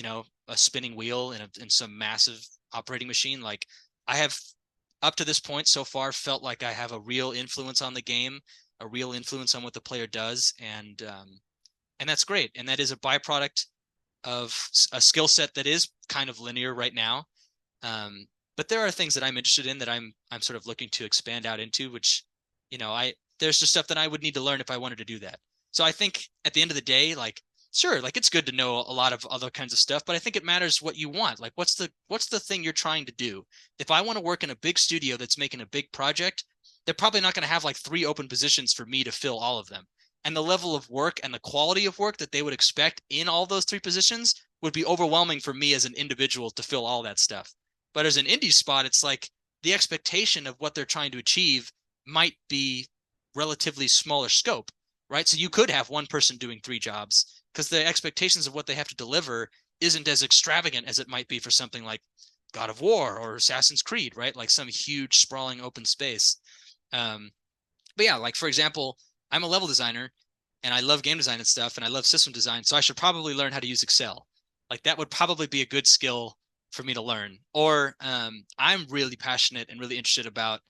a spinning wheel in some massive operating machine. Like, I have, up to this point so far, felt like I have a real influence on the game, a real influence on what the player does. And that's great. And that is a byproduct of a skill set that is kind of linear right now. But there are things that I'm interested in that I'm sort of looking to expand out into, which, there's just stuff that I would need to learn if I wanted to do that. So I think at the end of the day, like, sure, like, it's good to know a lot of other kinds of stuff, but I think it matters what you want. Like, what's the thing you're trying to do? If I want to work in a big studio that's making a big project, they're probably not going to have like 3 open positions for me to fill all of them. And the level of work and the quality of work that they would expect in all those 3 positions would be overwhelming for me as an individual to fill all that stuff. But as an indie spot, it's like the expectation of what they're trying to achieve might be relatively smaller scope, right? So you could have one person doing 3 jobs because the expectations of what they have to deliver isn't as extravagant as it might be for something like God of War or Assassin's Creed, right? Like some huge sprawling open space. But yeah, like, for example, I'm a level designer and I love game design and stuff, and I love system design. So I should probably learn how to use Excel. Like, that would probably be a good skill for me to learn. Or I'm really passionate and really interested about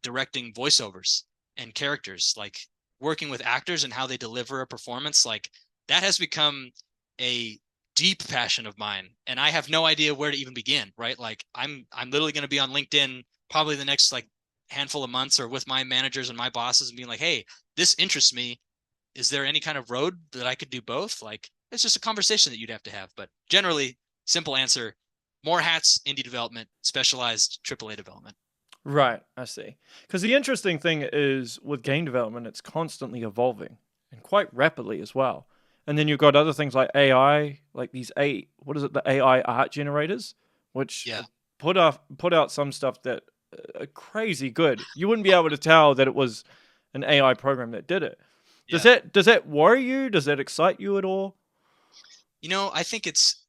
directing voiceovers and characters, like working with actors and how they deliver a performance. Like, that has become a deep passion of mine, and I have no idea where to even begin, right? Like, I'm literally going to be on LinkedIn probably the next like handful of months, or with my managers and my bosses, and being like, hey, this interests me. Is there any kind of road that I could do both? Like, it's just a conversation that you'd have to have. But generally, simple answer: more hats, indie development, specialized AAA development. Right, I see. Because the interesting thing is with game development, it's constantly evolving and quite rapidly as well. And then you've got other things like AI, like these the AI art generators, which put out some stuff that are crazy good. You wouldn't be able to tell that it was an AI program that did it. Does that worry you? Does that excite you at all? I think it's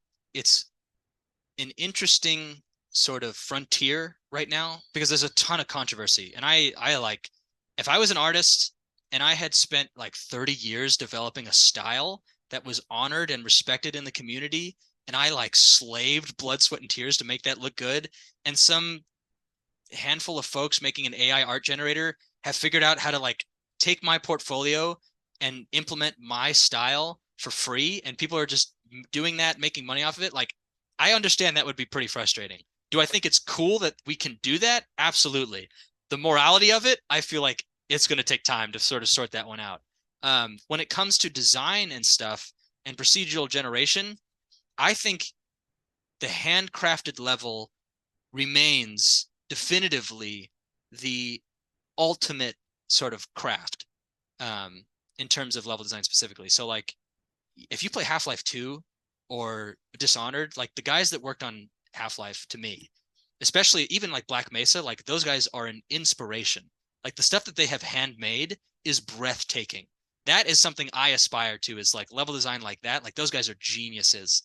an interesting sort of frontier right now because there's a ton of controversy. And I like, if I was an artist and I had spent like 30 years developing a style that was honored and respected in the community, and I like slaved blood, sweat, and tears to make that look good, and some handful of folks making an AI art generator have figured out how to like take my portfolio and implement my style for free, and people are just doing that, making money off of it, like, I understand that would be pretty frustrating. Do I think it's cool that we can do that? Absolutely. The morality of it, I feel like it's going to take time to sort of sort that one out. When it comes to design and stuff and procedural generation, I think the handcrafted level remains definitively the ultimate sort of craft in terms of level design specifically. So like if you play Half-Life 2 or Dishonored, like the guys that worked on Half-Life, to me, especially even like Black Mesa, like those guys are an inspiration. Like the stuff that they have handmade is breathtaking. That is something I aspire to, is like level design like that. Like those guys are geniuses.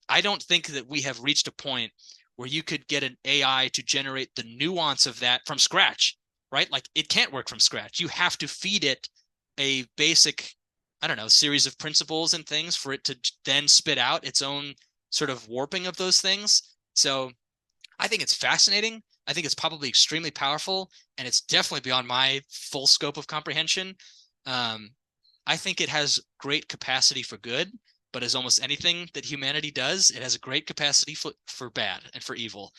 I don't think that we have reached a point where you could get an AI to generate the nuance of that from scratch, right? Like it can't work from scratch. You have to feed it a basic, I don't know, series of principles and things for it to then spit out its own sort of warping of those things. So I think it's fascinating. I think it's probably extremely powerful, and it's definitely beyond my full scope of comprehension. I think it has great capacity for good, but as almost anything that humanity does, it has a great capacity for bad and for evil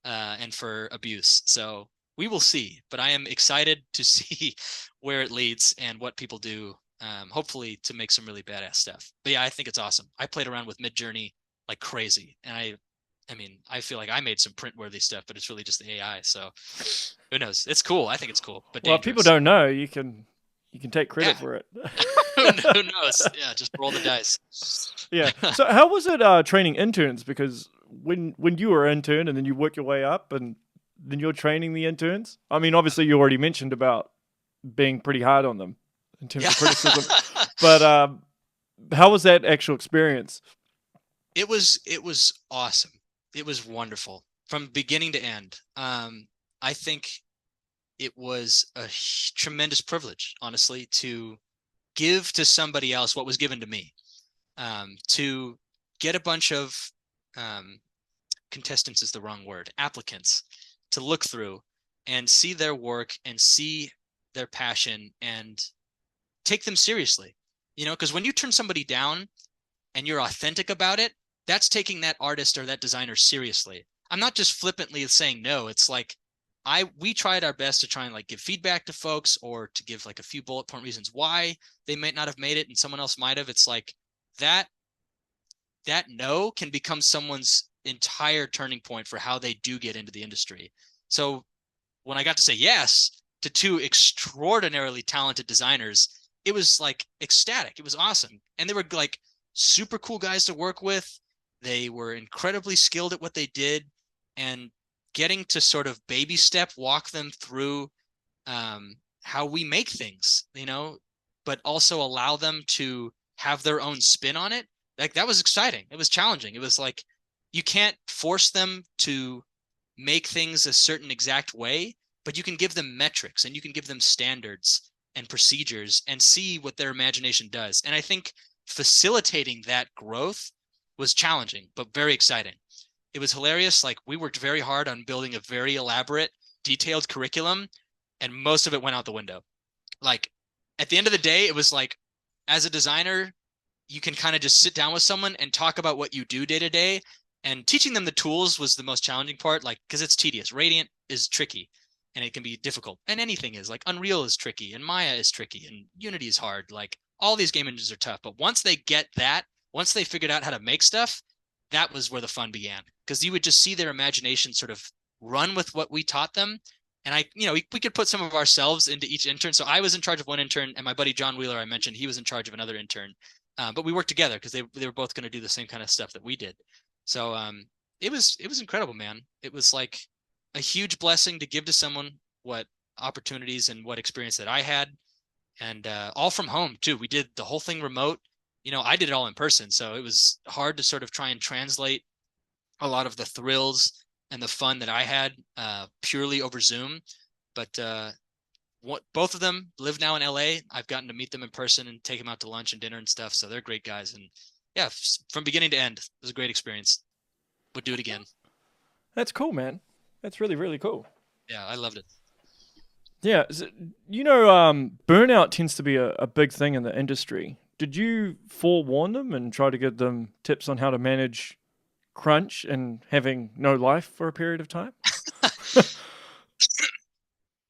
and for abuse. So we will see, but I am excited to see where it leads and what people do, hopefully to make some really badass stuff. But yeah, I think it's awesome. I played around with Midjourney like crazy, and I mean, I feel like I made some print-worthy stuff, but it's really just the AI. So who knows? It's cool. I think it's cool, but Well, if people don't know, you can take credit for it. Who knows? Yeah, just roll the dice. Yeah. So how was it training interns? Because when you were an intern and then you work your way up and then you're training the interns. I mean, obviously you already mentioned about being pretty hard on them in terms of criticism, but how was that actual experience? It was awesome. It was wonderful from beginning to end. I think it was a tremendous privilege, honestly, to give to somebody else what was given to me, to get a bunch of contestants is the wrong word, applicants, to look through and see their work and see their passion and take them seriously. You know, because when you turn somebody down and you're authentic about it, that's taking that artist or that designer seriously. I'm not just flippantly saying no. It's like we tried our best to try and like give feedback to folks or to give like a few bullet point reasons why they might not have made it and someone else might have. It's like that no can become someone's entire turning point for how they do get into the industry. So when I got to say yes to two extraordinarily talented designers, it was like ecstatic. It was awesome. And they were like super cool guys to work with. They were incredibly skilled at what they did, and getting to sort of baby step walk them through how we make things, you know, but also allow them to have their own spin on it. Like that was exciting. It was challenging. It was like, you can't force them to make things a certain exact way, but you can give them metrics and you can give them standards and procedures and see what their imagination does. And I think facilitating that growth was challenging, but very exciting. It was hilarious. Like we worked very hard on building a very elaborate, detailed curriculum, and most of it went out the window. Like at the end of the day, it was like, as a designer, you can kind of just sit down with someone and talk about what you do day to day. And teaching them the tools was the most challenging part, like, because it's tedious. Radiant is tricky and it can be difficult. And anything is, like, Unreal is tricky and Maya is tricky and Unity is hard. Like, all these game engines are tough. But once they get that, once they figured out how to make stuff, that was where the fun began. Because you would just see their imagination sort of run with what we taught them. And we could put some of ourselves into each intern. So I was in charge of one intern, and my buddy John Wheeler, I mentioned, he was in charge of another intern. But we worked together because they were both going to do the same kind of stuff that we did. So it was incredible, man. It was like a huge blessing to give to someone what opportunities and what experience that I had, and all from home too. We did the whole thing remote. You know, I did it all in person, so it was hard to sort of try and translate a lot of the thrills and the fun that I had purely over Zoom. But both of them live now in LA. I've gotten to meet them in person and take them out to lunch and dinner and stuff. So they're great guys. And yeah, from beginning to end, it was a great experience. Would do it again. That's cool, man. That's really, really cool. Yeah, I loved it. Yeah. Burnout tends to be a big thing in the industry. Did you forewarn them and try to give them tips on how to manage crunch and having no life for a period of time?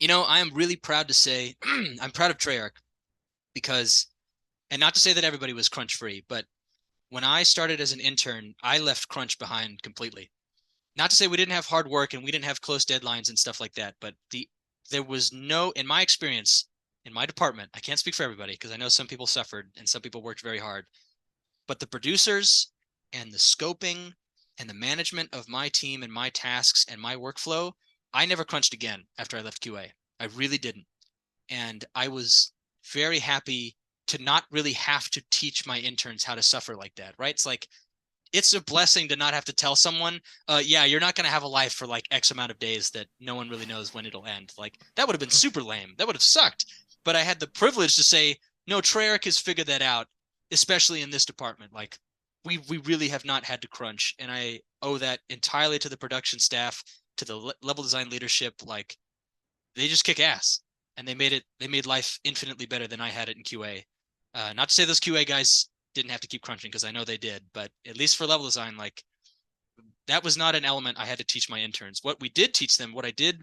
I am really proud to say I'm proud of Treyarch because, and not to say that everybody was crunch free, but when I started as an intern, I left crunch behind completely. Not to say we didn't have hard work and we didn't have close deadlines and stuff like that, but there was no, in my experience, in my department, I can't speak for everybody because I know some people suffered and some people worked very hard, but the producers and the scoping and the management of my team and my tasks and my workflow, I never crunched again after I left QA. I really didn't. And I was very happy to not really have to teach my interns how to suffer like that, right? It's a blessing to not have to tell someone, yeah, you're not going to have a life for like X amount of days that no one really knows when it'll end. Like that would have been super lame. That would have sucked. But I had the privilege to say, no, Treyarch has figured that out, especially in this department. Like we really have not had to crunch. And I owe that entirely to the production staff, to the level design leadership. Like they just kick ass and they made life infinitely better than I had it in QA. Not to say those QA guys didn't have to keep crunching because I know they did, but at least for level design, like that was not an element I had to teach my interns. What we did teach them, what I did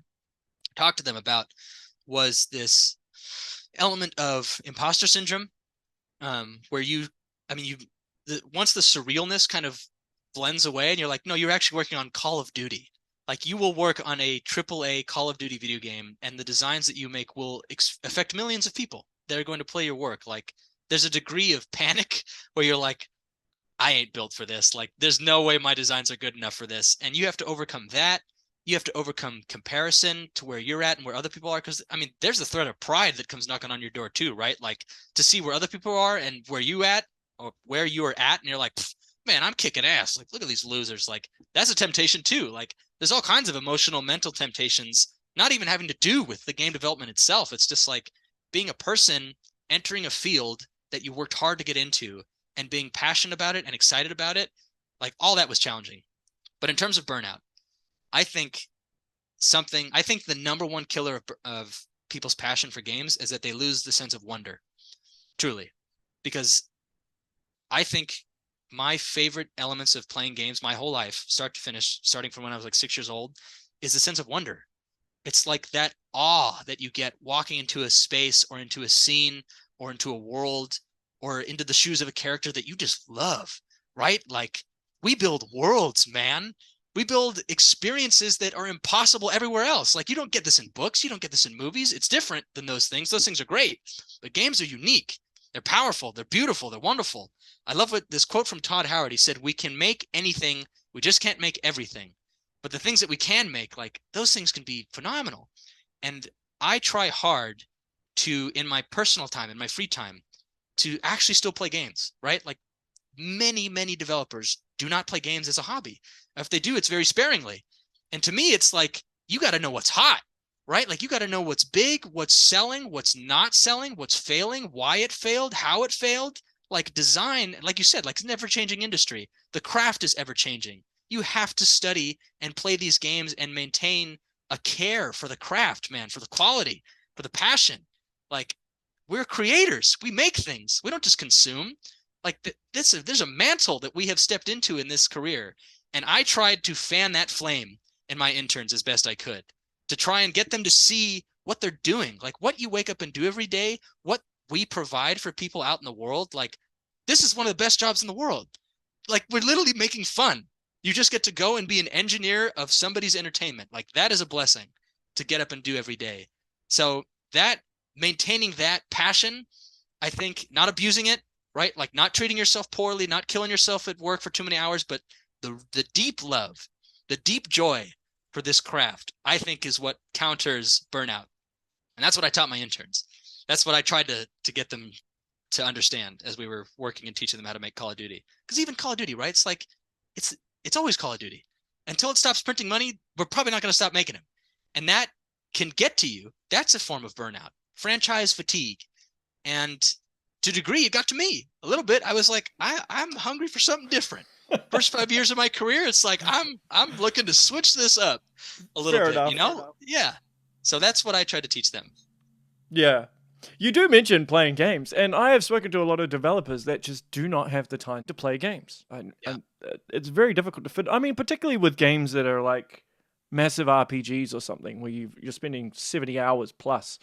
talk to them about was this element of imposter syndrome, where once the surrealness kind of blends away and you're like, no, you're actually working on Call of Duty. Like you will work on a AAA Call of Duty video game and the designs that you make will affect millions of people that are going to play your work. Like there's a degree of panic where you're like, I ain't built for this. Like there's no way my designs are good enough for this. And you have to overcome that. You have to overcome comparison to where you're at and where other people are. Cause I mean, there's the threat of pride that comes knocking on your door too, right? Like to see where other people are and where you at or where you are at. And you're like, man, I'm kicking ass. Like, look at these losers. Like that's a temptation too. Like there's all kinds of emotional, mental temptations, not even having to do with the game development itself. It's just like being a person entering a field that you worked hard to get into and being passionate about it and excited about it. Like all that was challenging. But in terms of burnout, I think the number one killer of people's passion for games is that they lose the sense of wonder, truly. Because I think my favorite elements of playing games my whole life, start to finish, starting from when I was like 6 years old, is the sense of wonder. It's like that awe that you get walking into a space or into a scene or into a world or into the shoes of a character that you just love, right? Like we build worlds, man. We build experiences that are impossible everywhere else. Like you don't get this in books. You don't get this in movies. It's different than those things. Those things are great, but games are unique. They're powerful. They're beautiful. They're wonderful. I love what this quote from Todd Howard. He said, we can make anything. We just can't make everything. But the things that we can make, like those things can be phenomenal. And I try hard to, in my personal time, in my free time, to actually still play games, right? Like many, many developers do not play games as a hobby. If they do, it's very sparingly. And to me, it's like, you got to know what's hot, right? Like you got to know what's big, what's selling, what's not selling, what's failing, why it failed, how it failed. Like design, like you said, like it's an ever-changing industry. The craft is ever-changing. You have to study and play these games and maintain a care for the craft, man, for the quality, for the passion. Like we're creators. We make things. We don't just consume. Like there's a mantle that we have stepped into in this career. And I tried to fan that flame in my interns as best I could to try and get them to see what they're doing, like what you wake up and do every day, what we provide for people out in the world. Like this is one of the best jobs in the world. Like we're literally making fun. You just get to go and be an engineer of somebody's entertainment. Like that is a blessing to get up and do every day. So that maintaining that passion, I think not abusing it, right? Like not treating yourself poorly, not killing yourself at work for too many hours, but the deep love, the deep joy for this craft, I think is what counters burnout. And that's what I taught my interns. That's what I tried to get them to understand as we were working and teaching them how to make Call of Duty. Because even Call of Duty, right? It's like, it's always Call of Duty. Until it stops printing money, we're probably not going to stop making them. And that can get to you. That's a form of burnout, franchise fatigue. And to a degree, it got to me a little bit. I was like, I'm hungry for something different. First 5 years of my career, it's like I'm looking to switch this up a little Fair bit, enough, you know? Yeah. So that's what I tried to teach them. Yeah. You do mention playing games, and I have spoken to a lot of developers that just do not have the time to play games. Yeah. It's very difficult to fit. I mean, particularly with games that are like massive RPGs or something, where you're spending 70 hours plus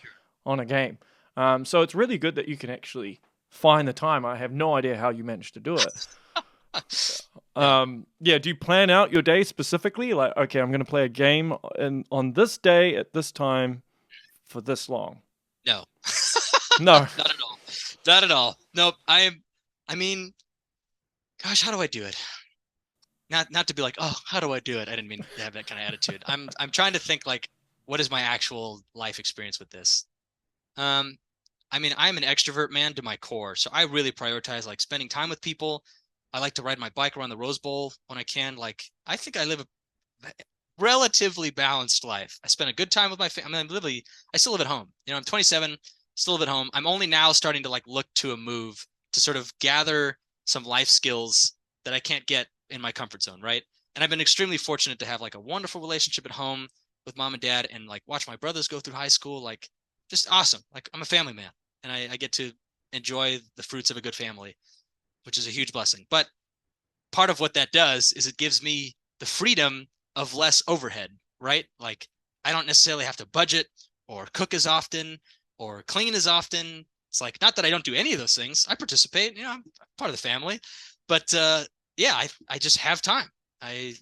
on a game. So it's really good that you can actually find the time. I have no idea how you managed to do it. Yeah. Yeah, do you plan out your day specifically? Like, okay, I'm going to play a game on this day at this time for this long. No. No. Not at all. Not at all. Nope. I mean, gosh, how do I do it? Not to be like, oh, how do I do it? I didn't mean to have that kind of attitude. I'm trying to think like, what is my actual life experience with this? I mean, I'm an extrovert man to my core, so I really prioritize like spending time with people. I like to ride my bike around the Rose Bowl when I can. Like, I think I live a relatively balanced life. I spend a good time with my family. I mean, I still live at home. You know, I'm 27, still live at home. I'm only now starting to like look to a move to sort of gather some life skills that I can't get in my comfort zone, right? And I've been extremely fortunate to have like a wonderful relationship at home with mom and dad and like watch my brothers go through high school. Like, just awesome. Like, I'm a family man and I get to enjoy the fruits of a good family, which is a huge blessing. But part of what that does is it gives me the freedom of less overhead, right? Like, I don't necessarily have to budget or cook as often or clean as often. It's like, not that I don't do any of those things. I participate, you know, I'm part of the family. But yeah, I just have time. I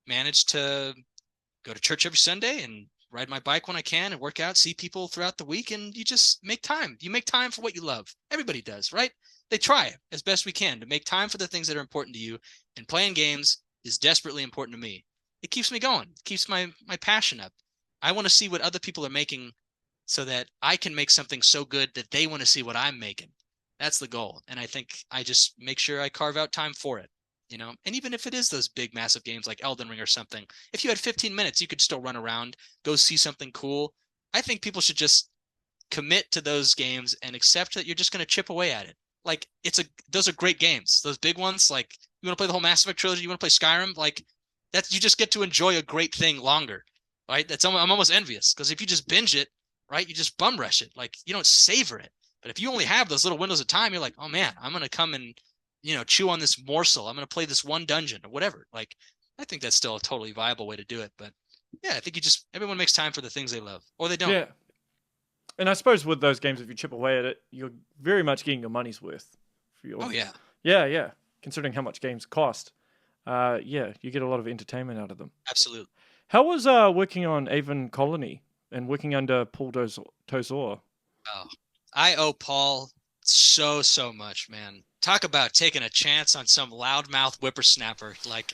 manage to go to church every Sunday and ride my bike when I can and work out, see people throughout the week, and you just make time. You make time for what you love. Everybody does, right? They try as best we can to make time for the things that are important to you, and playing games is desperately important to me. It keeps me going. It keeps my passion up. I want to see what other people are making so that I can make something so good that they want to see what I'm making. That's the goal. And I think I just make sure I carve out time for it. You know, and even if it is those big, massive games like Elden Ring or something, if you had 15 minutes, you could still run around, go see something cool. I think people should just commit to those games and accept that you're just going to chip away at it. Like, those are great games. Those big ones, like, you want to play the whole Mass Effect trilogy, you want to play Skyrim, like, that's, you just get to enjoy a great thing longer, right? I'm almost envious because if you just binge it, right, you just bum rush it. Like, you don't savor it. But if you only have those little windows of time, you're like, oh man, I'm going to come and, you know, chew on this morsel. I'm going to play this one dungeon or whatever. Like, I think that's still a totally viable way to do it. But yeah, I think everyone makes time for the things they love, or they don't. Yeah. And I suppose with those games, if you chip away at it, you're very much getting your money's worth. Oh yeah. Yeah. Considering how much games cost, yeah, you get a lot of entertainment out of them. Absolutely. How was working on Aven Colony and working under Paul Tozour? Oh, I owe Paul so much, man. Talk about taking a chance on some loudmouth whippersnapper. Like,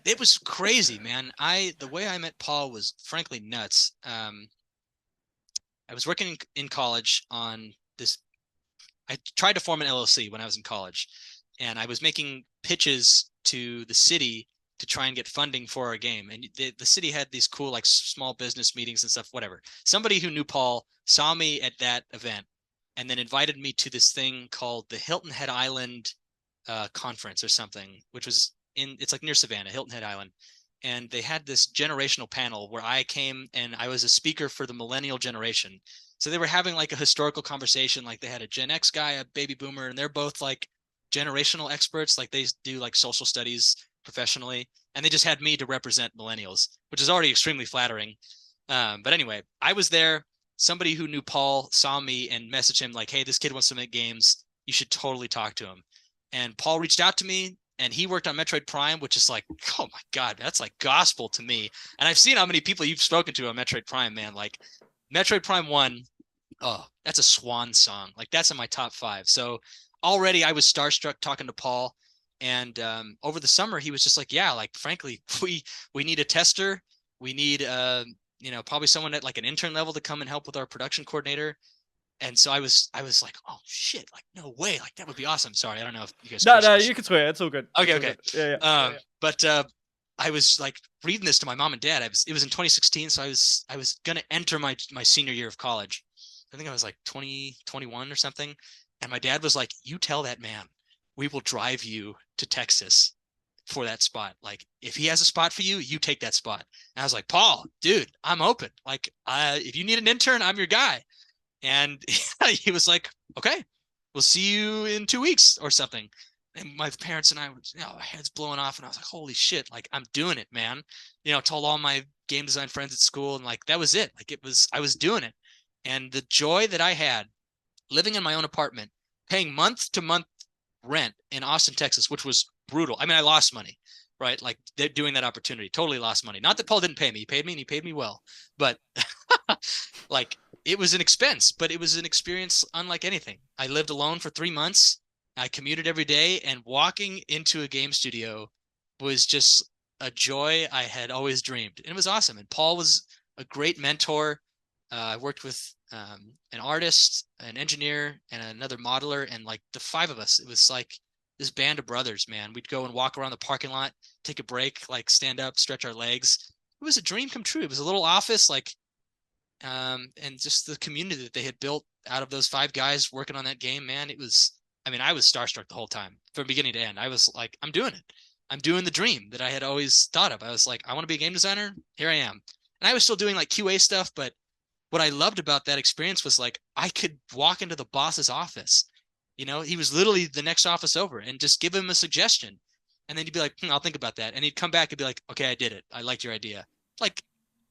it was crazy, man. The way I met Paul was frankly nuts. I was working in college on this. I tried to form an LLC when I was in college, and I was making pitches to the city to try and get funding for our game. And the city had these cool like small business meetings and stuff, whatever. Somebody who knew Paul saw me at that event and then invited me to this thing called the Hilton Head Island conference or something, which was it's like near Savannah, Hilton Head Island. And they had this generational panel where I came and I was a speaker for the millennial generation. So they were having like a historical conversation. Like, they had a Gen X guy, a baby boomer, and they're both like generational experts. Like, they do like social studies professionally. And they just had me to represent millennials, which is already extremely flattering. But anyway, I was there. Somebody who knew Paul saw me and messaged him like, hey, this kid wants to make games. You should totally talk to him. And Paul reached out to me. And he worked on Metroid Prime, which is like, oh my God, that's like gospel to me. And I've seen how many people you've spoken to on Metroid Prime, man. Like, Metroid Prime 1, oh, that's a swan song. Like, that's in my top 5. So already I was starstruck talking to Paul. And over the summer, he was just like, yeah, like, frankly, we need a tester. We need, probably someone at like an intern level to come and help with our production coordinator. And so I was like, oh shit, like, no way, like, that would be awesome. Sorry, I don't know if you guys. No, you can swear. It's all good. Okay, it's okay. Good. Yeah. But I was like reading this to my mom and dad. It was in 2016, so I was gonna enter my senior year of college. I think I was like 21 or something. And my dad was like, you tell that man, we will drive you to Texas for that spot. Like, if he has a spot for you, you take that spot. And I was like, Paul, dude, I'm open. Like, if you need an intern, I'm your guy. And he was like, okay, we'll see you in 2 weeks or something. And my parents and I were, our heads blowing off, and I was like, holy shit, like I'm doing it, man. Told all my game design friends at school, and like that was it. Like I was doing it. And the joy that I had living in my own apartment, paying month to month rent in Austin, Texas, which was brutal. I mean, I lost money, right? Like they're doing that opportunity, totally lost money. Not that Paul didn't pay me. He paid me, and he paid me well. But like it was an expense, but it was an experience unlike anything. I lived alone for 3 months. I commuted every day, and walking into a game studio was just a joy I had always dreamed. And it was awesome. And Paul was a great mentor. I worked with an artist, an engineer, and another modeler, and like the 5 of us, it was like this band of brothers, man. We'd go and walk around the parking lot, take a break, like stand up, stretch our legs. It was a dream come true. It was a little office, like, and just the community that they had built out of those 5 guys working on that game, man. It was, I mean, I was starstruck the whole time from beginning to end. I was like, I'm doing it. I'm doing the dream that I had always thought of. I was like, I want to be a game designer. Here I am. And I was still doing like QA stuff, but what I loved about that experience was like I could walk into the boss's office. He was literally the next office over, and just give him a suggestion. And then he'd be like, I'll think about that. And he'd come back and be like, okay, I did it. I liked your idea. Like,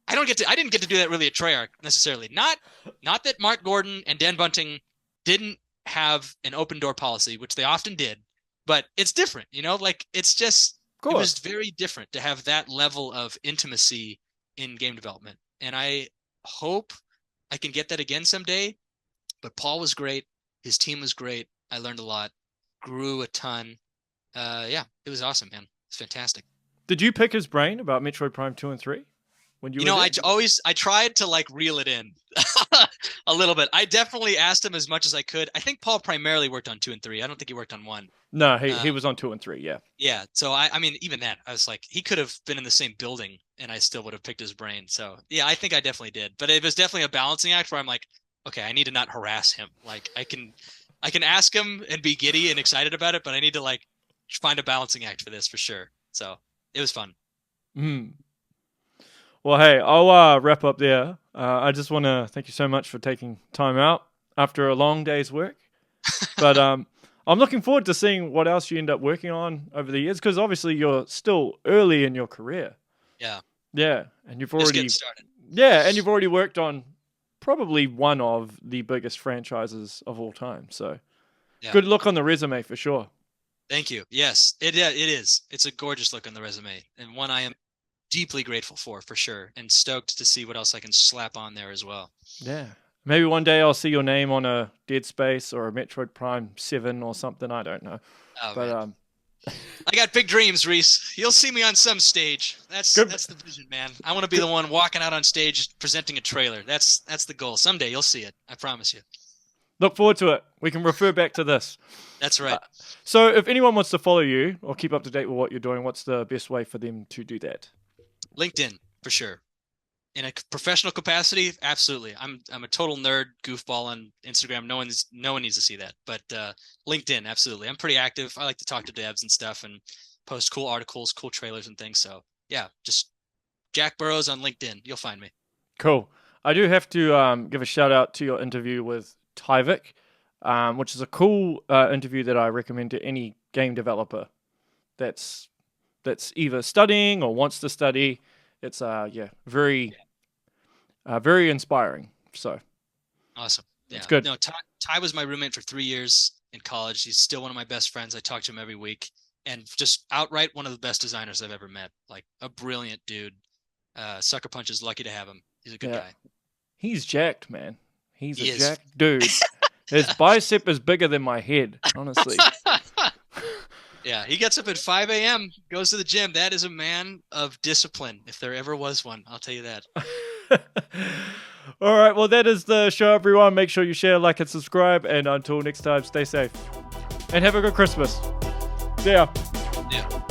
I didn't get to do that really at Treyarch necessarily. Not that Mark Gordon and Dan Bunting didn't have an open door policy, which they often did, but it's different, like it's just, it was very different to have that level of intimacy in game development. And I hope I can get that again someday. But Paul was great. His team was great. I learned a lot, grew a ton. Yeah, it was awesome, man. It's fantastic. Did you pick his brain about Metroid Prime 2 and 3? When you I tried to like reel it in a little bit. I definitely asked him as much as I could. I think Paul primarily worked on 2 and 3. I don't think he worked on 1. No, he was on 2 and 3. Yeah. Yeah. So I mean, even that, I was like, he could have been in the same building, and I still would have picked his brain. So yeah, I think I definitely did. But it was definitely a balancing act where I'm like, okay, I need to not harass him. Like I can ask him and be giddy and excited about it, but I need to like find a balancing act for this for sure. So it was fun. Well, hey, I'll wrap up there. I just want to thank you so much for taking time out after a long day's work. But I'm looking forward to seeing what else you end up working on over the years, because obviously you're still early in your career. Yeah. Yeah, and you've Just already getting started. Yeah, and you've already worked on probably one of the biggest franchises of all time. So, good look on the resume for sure. Thank you. Yes, it is. It's a gorgeous look on the resume, and one I am deeply grateful for sure, and stoked to see what else I can slap on there as well. Yeah. Maybe one day I'll see your name on a Dead Space or a Metroid Prime 7 or something. I don't know. Oh, but I got big dreams, Reese. You'll see me on some stage. That's the vision, man. I want to be the one walking out on stage presenting a trailer. That's the goal. Someday you'll see it. I promise you. Look forward to it. We can refer back to this. That's right. So if anyone wants to follow you or keep up to date with what you're doing, what's the best way for them to do that? LinkedIn, for sure. In a professional capacity, absolutely. I'm a total nerd, goofball on Instagram. No one needs to see that. But LinkedIn, absolutely. I'm pretty active. I like to talk to devs and stuff and post cool articles, cool trailers and things. So yeah, just Jack Burrows on LinkedIn. You'll find me. Cool. I do have to give a shout out to your interview with Tyvic, which is a cool interview that I recommend to any game developer that's either studying or wants to study. It's very inspiring. So awesome. Yeah. It's good. No, Ty was my roommate for 3 years in college. He's still one of my best friends. I talk to him every week, and just outright one of the best designers I've ever met. Like a brilliant dude. Sucker Punch is lucky to have him. He's a good guy. He's jacked, man. He's a jacked dude. His bicep is bigger than my head, honestly. Yeah, he gets up at 5 a.m., goes to the gym. That is a man of discipline, if there ever was one. I'll tell you that. All right, well, that is the show, everyone. Make sure you share, like, and subscribe. And until next time, stay safe. And have a good Christmas. See ya. Yeah.